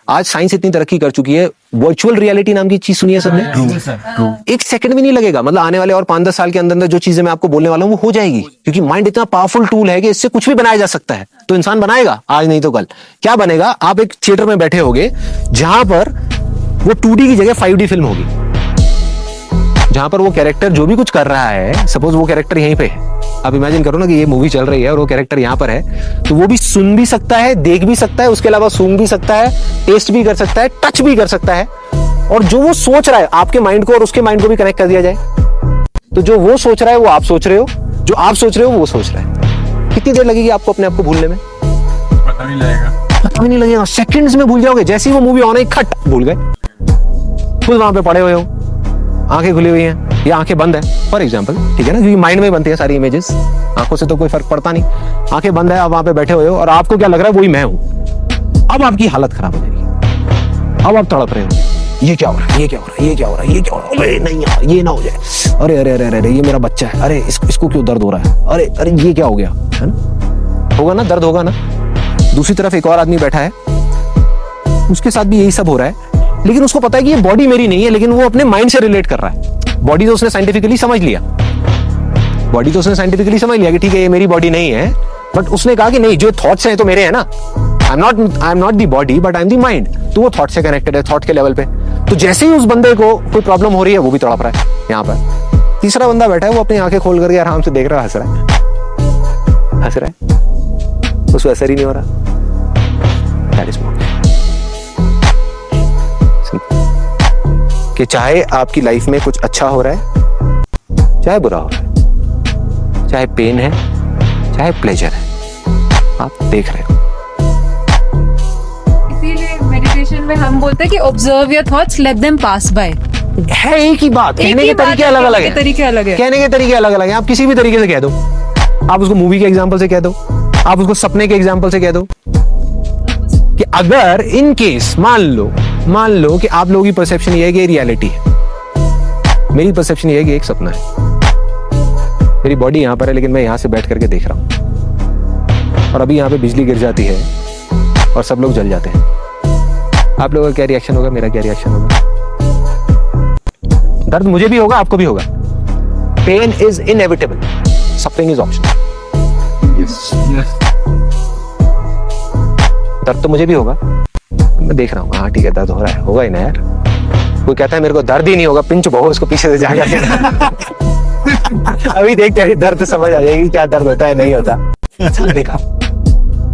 आज साइंस इतनी तरक्की कर चुकी है, वर्चुअल रियलिटी नाम की चीज सुनी है सबने? एक सेकंड भी नहीं लगेगा, मतलब आने वाले और 5-10 साल के अंदर अंदर जो चीजें मैं आपको बोलने वाला हूँ वो हो जाएगी, क्योंकि माइंड इतना पावरफुल टूल है कि इससे कुछ भी बनाया जा सकता है। तो इंसान बनाएगा, आज नहीं तो कल। क्या बनेगा? आप एक थिएटर में बैठे होगे जहां पर वो 2D की जगह 5D फिल्म होगी, जहां पर वो कैरेक्टर जो भी कुछ कर रहा है, सपोज वो कैरेक्टर यहीं पे है, आप इमेजिन करो ना कि ये मूवी चल रही है और वो कैरेक्टर यहाँ पर है, तो वो भी सुन भी सकता है, देख भी सकता है, उसके अलावा सूंघ भी सकता है, टेस्ट भी कर सकता है, टच भी कर सकता है, और जो वो सोच रहा है आपके माइंड को और उसके माइंड को भी कनेक्ट कर दिया जाए, तो जो वो सोच रहा है वो आप सोच रहे हो, जो आप सोच रहे हो वो सोच रहा है। कितनी देर लगेगी आपको अपने आप को भूलने में? पता नहीं लगेगा, पता भी नहीं लगेगा, सेकंड्स में भूल जाओगे। जैसे ही वो मूवी ऑन है, खट भूल गए, खुद वहां पे पड़े हुए हो, आंखें खुली हुई हैं या आंखें बंद है फॉर एग्जांपल, ठीक है ना, क्योंकि माइंड में बनती है सारी इमेजेस, आंखों से तो कोई फर्क पड़ता नहीं। आंखें बंद है, आप वहां पे बैठे हुए हो और आपको क्या लग रहा है वही मैं हूं। अब आपकी हालत खराब हो जाएगी, अब आप तड़प रहे हो, ये क्या हो रहा है, ये क्या हो रहा है, ये क्या हो रहा है, ये क्या हो रहा है, अरे नहीं यार ये ना हो जाए, अरे अरे अरे अरे ये मेरा बच्चा है, अरे इसको क्यों दर्द हो रहा है, अरे अरे ये क्या हो गया, है ना, होगा ना, दर्द होगा ना। दूसरी तरफ एक और आदमी बैठा है, उसके साथ भी यही सब हो रहा है, लेकिन उसको पता है कि ये बॉडी मेरी नहीं है, लेकिन वो अपने माइंड से रिलेट कर रहा है। बॉडी तो उसने साइंटिफिकली समझ लिया, बॉडी तो उसने साइंटिफिकली समझ लिया कि ठीक है ये मेरी बॉडी नहीं है, बट उसने कहा कि नहीं जो थॉट्स हैं तो मेरे हैं ना, I am not the body but I am the mind. तो वो थॉट से कनेक्टेड है, थॉट के लेवल पे। तो जैसे ही उस बंदे को कोई प्रॉब्लम हो रही है वो भी तड़प रहा है यहाँ पर। तीसरा बंदा बैठा है, वो अपनी आंखें खोल करके आराम से देख रहा है, हंस रहा है, हंस रहा है, उसको असर ही नहीं हो रहा। दैट इज कि चाहे आपकी लाइफ में कुछ अच्छा हो रहा है, चाहे बुरा हो रहा है, चाहे पेन है, चाहे प्लेजर है, आप देख रहे हो। इसीलिए मेडिटेशन में हम बोलते हैं कि observe your thoughts, let them pass by. है एक ही बात, कहने के तरीके अलग अलग है, तरीके अलग है, कहने के तरीके अलग अलग है। आप किसी भी तरीके से कह दो, आप उसको मूवी के एग्जांपल से कह दो, आप उसको सपने के एग्जांपल से कह दो, कि अगर इन केस मान लो कि आप लोगों की परसेप्शन ये है कि ये रियलिटी है, मेरी परसेप्शन ये है कि एक सपना है, मेरी बॉडी यहां पर है लेकिन मैं यहां से बैठ करके देख रहा हूं, और अभी यहां पे बिजली गिर जाती है और सब लोग जल जाते हैं। आप लोगों का क्या रिएक्शन होगा, मेरा क्या रिएक्शन होगा? दर्द मुझे भी होगा, आपको भी होगा। Pain is inevitable, suffering is optional. दर्द तो मुझे भी होगा, मैं देख रहा हूँ, हाँ ठीक है दर्द हो रहा है, होगा ही ना यार। कोई कहता है मेरे को दर्द ही नहीं होगा, पिंच बहुत उसको पीछे से जाएगा अभी देखते हैं, दर्द समझ आ जाएगी क्या दर्द होता है नहीं होता। देखा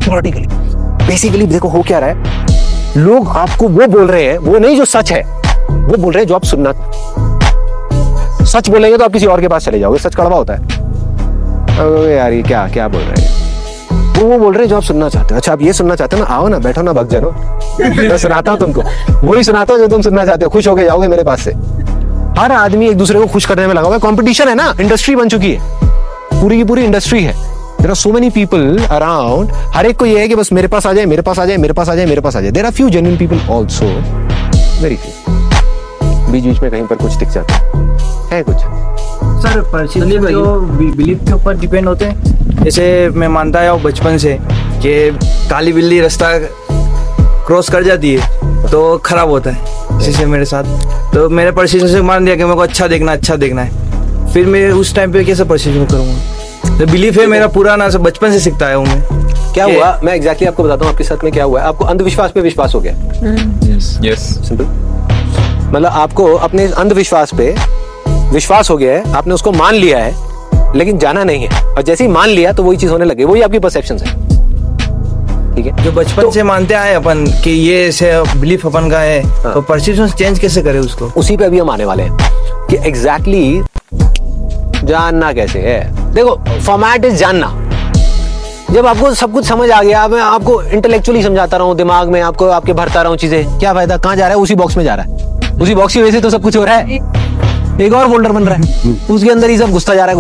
थ्योरेटिकली, बेसिकली देखो हो क्या रहा है, लोग आपको वो बोल रहे हैं, वो नहीं जो सच है, वो बोल रहे हैं जो आप सुनना। सच बोलेंगे तो आप किसी और के पास चले जाओगे, सच कड़वा होता है। यार ये क्या क्या बोल रहे हैं, वो बोल रहे हैं जो आप सुनना चाहते हो। अच्छा आप ये सुनना चाहते हो ना, आओ ना, बैठो ना, भग जाओ, मैं सुनाता हूँ तुमको, वही सुनाता हूँ जो तुम सुनना चाहते हो, खुश होके जाओगे मेरे पास से। हर आदमी एक दूसरे को खुश करने में लगा हुआ है, कंपटीशन है ना, इंडस्ट्री बन चुकी है, पूरी की पूरी इंडस्ट्री है। There are so many people around, हर एक को ये है कि बस मेरे पास आ जाए, मेरे पास आ जाए, मेरे पास आ जाए, मेरे पास आ जाए। There are few genuine people also, very few, बीच बीच में कहीं पर कुछ दिख जाता है कुछ। सर पर्सनली जो बिलीफ के ऊपर डिपेंड होते हैं, जैसे मैं मानता आया हूँ बचपन से कि काली बिल्ली रास्ता क्रॉस कर जाती है तो खराब होता है, जैसे मेरे साथ। तो मेरे परसेप्शन से मान दिया कि मेरे को अच्छा देखना है, फिर मैं उस टाइम पे कैसे परसेप्शन करूँगा? तो बिलीफ है मेरा पुराना, से बचपन से सीखता आया हूँ मैं। क्या हुआ, मैं एग्जैक्टली आपको बताता हूँ आपके साथ में क्या हुआ है। आपको अंधविश्वास पे विश्वास हो गया, यस सिंपल। मतलब आपको अपने अंधविश्वास पे विश्वास हो गया है, आपने उसको मान लिया है लेकिन जाना नहीं है, और जैसे ही मान लिया तो वही चीज होने लगी, वही आपकी परसेप्शन है, ठीक है। जो बचपन से मानते आए अपन कि ये ऐसे बिलीफ अपन का है, तो परसेप्शन चेंज कैसे करे उसको? उसी पे अभी हम आने वाले हैं कि एग्जैक्टली जानना कैसे है। देखो फॉर्मेट इज जानना। जब आपको सब कुछ समझ आ गया, मैं आपको इंटेलेक्चुअली समझाता रहा हूँ, दिमाग में आपको आपके भरता रहा हूँ चीजें, क्या फायदा? कहाँ जा रहा है? उसी बॉक्स में जा रहा है, उसी बॉक्स की वजह से तो सब कुछ हो रहा है। एक और फोल्डर बन रहा है, उसके अंदर ही सब घुसता जा रहा है,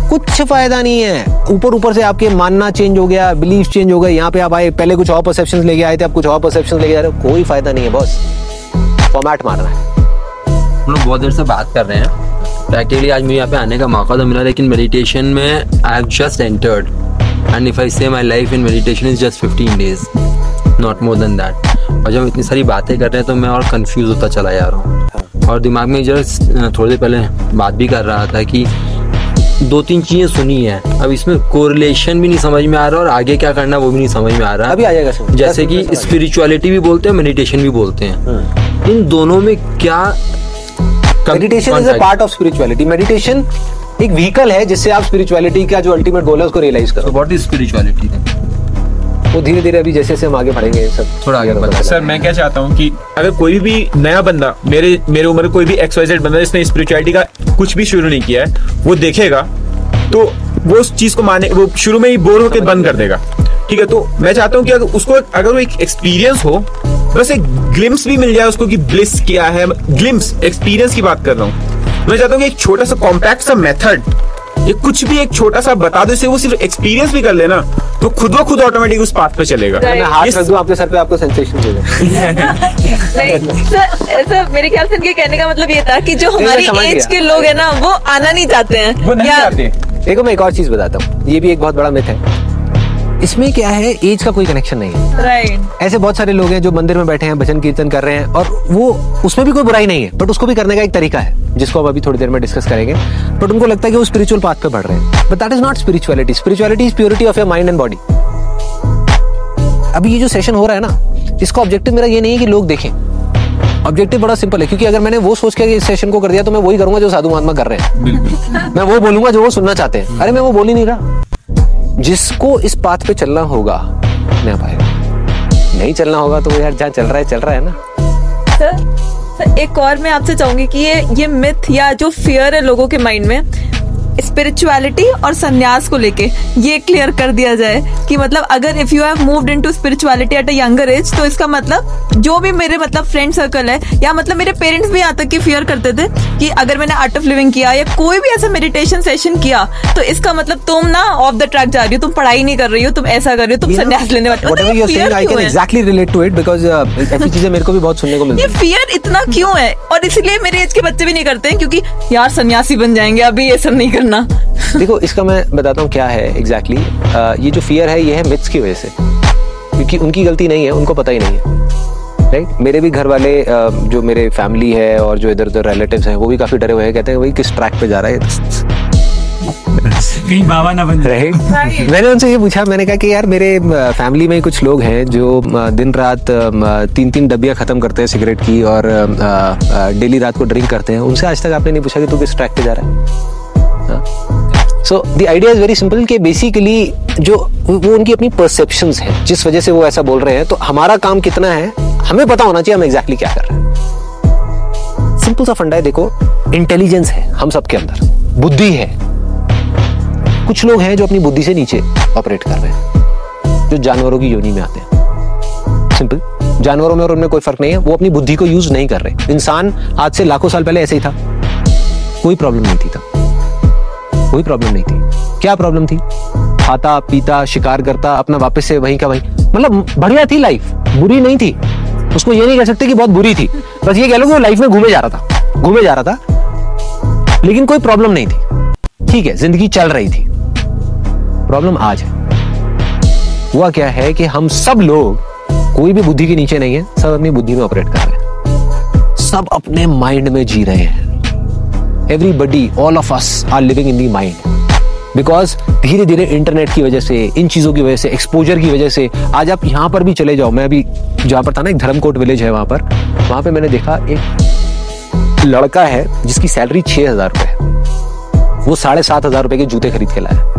कुछ फायदा नहीं है। ऊपर से आपके मानना चेंज हो गया, बिलीफ चेंज हो गए, यहाँ पे आप आए, पहले कुछ और परसेप्शंस लेके आए थे, आप कुछ और परसेप्शंस लेके जा रहे हो, कोई फायदा नहीं है बॉस, फॉर्मेट मारना है। हम लोग बहुत देर से बात कर रहे हैं, प्रैक्टिकली आज मुझे यहाँ पे आने का मौका तो मिला, लेकिन मेडिटेशन में I have just entered, and if I say my life in meditation is just 15 days, not more than that. और जब हम इतनी सारी बातें कर रहे हैं तो मैं और कंफ्यूज होता चला जा रहा हूँ। और दिमाग में जस्ट थोड़ी देर पहले बात भी कर रहा था कि 2-3 चीजें सुनी है, अब इसमें कोरिलेशन भी नहीं समझ में आ रहा और आगे क्या करना वो भी नहीं समझ में आ रहा। अभी आ जाएगा समझ। जैसे कि स्पिरिचुअलिटी भी बोलते हैं, मेडिटेशन भी बोलते हैं, इन दोनों में क्या? Meditation is a part of spirituality. Meditation एक व्हीकल है जिससे आप स्पिरिचुअलिटी का जो अल्टीमेट गोल है उसको रियलाइज करो। What is spirituality? वो धीरे धीरे अभी जैसे जैसे हम आगे बढ़ेंगे सब थोड़ा आगे बढ़ा। सर मैं क्या चाहता हूँ कि अगर कोई भी नया बंदा मेरे उम्र कोई भी XYZ बंदा जिसने स्पिरिचुअलिटी का कुछ भी शुरू नहीं किया है वो देखेगा तो वो उस चीज को माने, वो शुरू में ही बोर होकर बंद कर देगा। ठीक है, तो मैं चाहता हूँ कि अगर वो एक एक्सपीरियंस हो, बस एक ग्लिम्स भी मिल जाए उसको कि ब्लिस क्या है, ग्लिम्स एक्सपीरियंस की बात कर रहा हूँ। मैं चाहता हूँ कि एक छोटा सा कॉम्पैक्ट सा मेथड, ये कुछ भी एक छोटा सा बता दो, वो सिर्फ एक्सपीरियंस भी कर लेना तो खुद ऑटोमेटिक उस पाथ पे चलेगा। मैं हाथ रख दूं आपके सर पे, आपको सेंसेशन देगा। सर मेरे ख्याल से इनके कहने का मतलब ये था कि जो हमारी समझ एज गया। के लोग हैं ना वो आना नहीं चाहते हैं, वो नहीं या चाहते। देखो मैं एक और चीज बताता हूँ, ये भी एक बहुत बड़ा मिथ है। इसमें क्या है, एज का कोई कनेक्शन नहीं है। राइट। ऐसे बहुत सारे लोग हैं जो मंदिर में बैठे हैं, भजन कीर्तन कर रहे हैं और वो उसमें भी कोई बुराई नहीं है, बट उसको भी करने का एक तरीका है जिसको हम अभी थोड़ी देर में डिस्कस करेंगे। बट उनको लगता है कि वो स्पिरिचुअल पाथ पे बढ़ रहे हैं, but that is not spirituality. Spirituality is purity of your mind and body. अभी ये जो सेशन हो रहा है ना, इसका ऑब्जेक्टिव मेरा ये नहीं है कि लोग देखें। ऑब्जेक्टिव बड़ा सिंपल है, क्योंकि अगर मैंने वो सोच के इस सेशन को कर दिया तो मैं वही करूंगा जो साधु महात्मा कर रहे हैं। मैं वो बोलूंगा जो वो सुनना चाहते हैं। अरे मैं वो बोल ही नहीं रहा। जिसको इस पाथ पे चलना होगा नहीं पाएगा, नहीं चलना होगा तो यार जहाँ चल रहा है ना। सर एक और मैं आपसे चाहूंगी कि ये मिथ या जो फियर है लोगों के माइंड में स्पिरिचुअलिटी और संन्यास को लेके ये क्लियर कर दिया जाए कि मतलब अगर if you have moved into spirituality at a younger age तो इसका मतलब जो भी मेरे मतलब फ्रेंड सर्कल है या मतलब मेरे पेरेंट्स भी यहाँ तक की फियर करते थे कि अगर मैंने आर्ट ऑफ लिविंग किया या कोई भी ऐसा मेडिटेशन सेशन किया तो इसका मतलब तुम ना ऑफ द ट्रैक जा रही हो, तुम पढ़ाई नहीं कर रही हो, तुम ऐसा कर रही हो, तुम संन्यास लेने वाली हो। Whatever you're saying, I can exactly relate to it because ऐसी चीजें मेरे को भी बहुत सुनने को मिलती ये हैं। फियर इतना क्यों है? और इसीलिए मेरे एज के बच्चे भी नहीं करते हैं क्योंकि यार सन्यासी बन जाएंगे, अभी ये सब नहीं करना। देखो इसका मैं बताता हूँ क्या है एग्जैक्टली। ये जो फियर है ये है मिथ्स की वजह से, क्योंकि उनकी गलती नहीं है, उनको पता ही नहीं है। राइट, मेरे भी घर वाले जो मेरे फैमिली है और जो इधर उधर रिलेटिव्स हैं वो भी काफी डरे हुए हैं, कहते हैं भाई किस ट्रैक पे जा रहा है, कहीं बाबा ना बन जाए। राइट। मैंने उनसे ये पूछा, मैंने कहा कि यार मेरे फैमिली में कुछ लोग हैं जो दिन रात 3-3 डब्बियां खत्म करते हैं सिगरेट की और डेली रात को ड्रिंक करते हैं, उनसे आज तक आपने नहीं पूछा कि तू किस ट्रैक पे जा रहा है। So the idea is very simple कि बेसिकली जो वो उनकी अपनी परसेप्शंस हैं जिस वजह से वो ऐसा बोल रहे हैं, तो हमारा काम कितना है हमें पता होना चाहिए हम एग्जैक्टली क्या कर रहे हैं। सिंपल सा फंडा है, देखो इंटेलिजेंस है हम सबके अंदर, बुद्धि है। कुछ लोग हैं जो अपनी बुद्धि से नीचे ऑपरेट कर रहे हैं, जो जानवरों की योनि में आते हैं। सिंपल, जानवरों में और उनमें कोई फर्क नहीं है, वो अपनी बुद्धि को यूज नहीं कर रहे। इंसान आज से लाखों साल पहले ऐसे ही था, कोई प्रॉब्लम नहीं थी तब, कोई प्रॉब्लम नहीं थी। क्या प्रॉब्लम थी? खाता पीता शिकार करता, अपना वापस से वहीं का वहीं, मतलब बढ़िया थी लाइफ, बुरी नहीं थी। उसको ये नहीं कह सकते कि बहुत बुरी थी, बस ये कह लो कि वो लाइफ में घूमे जा रहा था, लेकिन कोई प्रॉब्लम नहीं थी। ठीक है, जिंदगी चल रही थी। प्रॉब्लम आज है। हुआ क्या है कि हम सब लोग कोई भी बुद्धि के नीचे नहीं है, सब अपनी बुद्धि में ऑपरेट कर रहे हैं, सब अपने माइंड में जी रहे हैं। Everybody, all of us are living in the mind. Because धीरे धीरे इंटरनेट की वजह से, इन चीजों की वजह से, एक्सपोजर की वजह से, आज आप यहाँ पर भी चले जाओ, मैं अभी जहाँ पर था ना, एक धर्मकोट विलेज है वहां पे मैंने देखा एक लड़का है जिसकी सैलरी 6,000 रुपए है, वो 7,500 रुपए के जूते खरीद के लाया।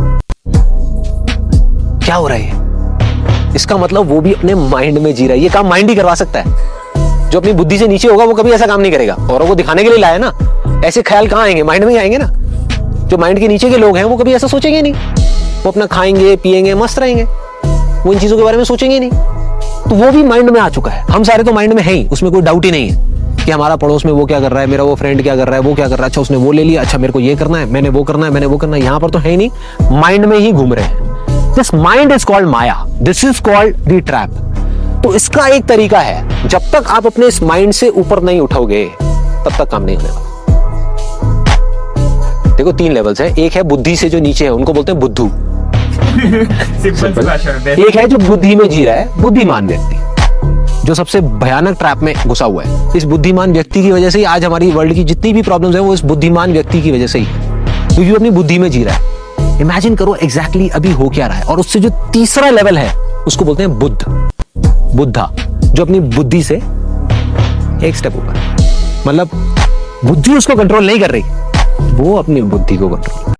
क्या हो रहा है? इसका मतलब वो भी अपने माइंड में जी रहा है। ये काम माइंड ही करवा सकता है। जो अपनी बुद्धि से नीचे होगा वो कभी ऐसा काम नहीं करेगा, औरों को दिखाने के लिए लाया ना, ऐसे ख्याल कहाँ आएंगे? माइंड में ही आएंगे ना। जो माइंड के नीचे के लोग हैं वो कभी ऐसा सोचेंगे नहीं, वो अपना खाएंगे पिएंगे मस्त रहेंगे, वो इन चीजों के बारे में सोचेंगे नहीं। तो वो भी माइंड में आ चुका है। हम सारे तो माइंड में है ही, उसमें कोई डाउट ही नहीं है कि हमारा पड़ोस में वो क्या कर रहा है, मेरा वो फ्रेंड क्या कर रहा है, वो क्या कर रहा है, अच्छा उसने वो ले लिया, अच्छा मेरे को ये करना है, मैंने वो करना है, मैंने वो करना है। यहाँ पर तो है ही नहीं, माइंड में ही घूम रहे हैं। This mind is called Maya, this is called the trap. तो इसका एक तरीका है, जब तक आप अपने इस माइंड से ऊपर नहीं उठोगे तब तक काम नहीं होने वाला। देखो 3 लेवल्स हैं। एक है बुद्धि से जो नीचे है, उनको बोलते हैं बुद्धू। सिंपल सी भाषा में। एक है जो बुद्धि में जी रहा है, बुद्धिमान व्यक्ति। जो सबसे भयानक ट्रैप में घुसा हुआ है। इस बुद्धिमान व्यक्ति की वजह से ही आज हमारी वर्ल्ड की जितनी भी प्रॉब्लम्स है वो इस बुद्धिमान व्यक्ति की वजह से ही, क्योंकि वो अपनी बुद्धि में जी रहा है। इमेजिन करो एग्जैक्टली अभी हो क्या रहा है। और उससे जो तीसरा लेवल है उसको बोलते हैं बुद्धा, जो अपनी बुद्धि से एक स्टेप ऊपर, मतलब बुद्धि उसको कंट्रोल नहीं कर रही, वो अपनी बुद्धि को कंट्रोल